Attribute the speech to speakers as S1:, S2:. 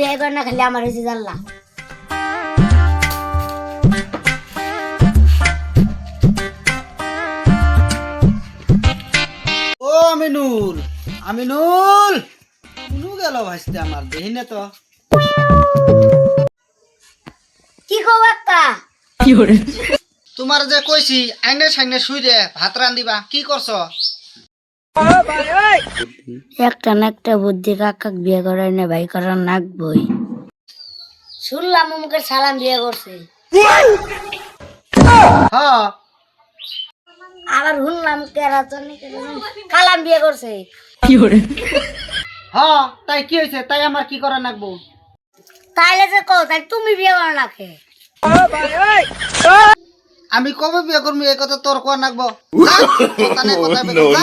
S1: বিয়ে করে না খালি আমার হয়েছে জানলা।
S2: ও আমিনুল, আমিনুল কোনু গেল ভাসতে আমার দেহিনে তো।
S1: কি কও একটা?
S2: তোমার যে কইছি আইনে সাইনে শুই রে ভাত রান্দিবা, কি করছ?
S1: একটা না একটা বুদ্ধি কাকাক বিয়ে করার না ভাই করার নাকবই। শুনলাম মুখের সালাম বিয়ে করছে,
S2: হ্যাঁ
S1: আবার শুনলাম কেরাচনি কালাম বিয়ে করছে।
S2: হ্যাঁ, তাই কি হয়েছে? তাই আমার কি করা লাগবো?
S1: তাইলে যে কও তাই তুমি বিয়ে করো নাকে?
S2: আমি কবে বিয়ে করবো এই কথা তোর কোয়া লাগবো? যা, কথা নেই, কথা বের কর, যা।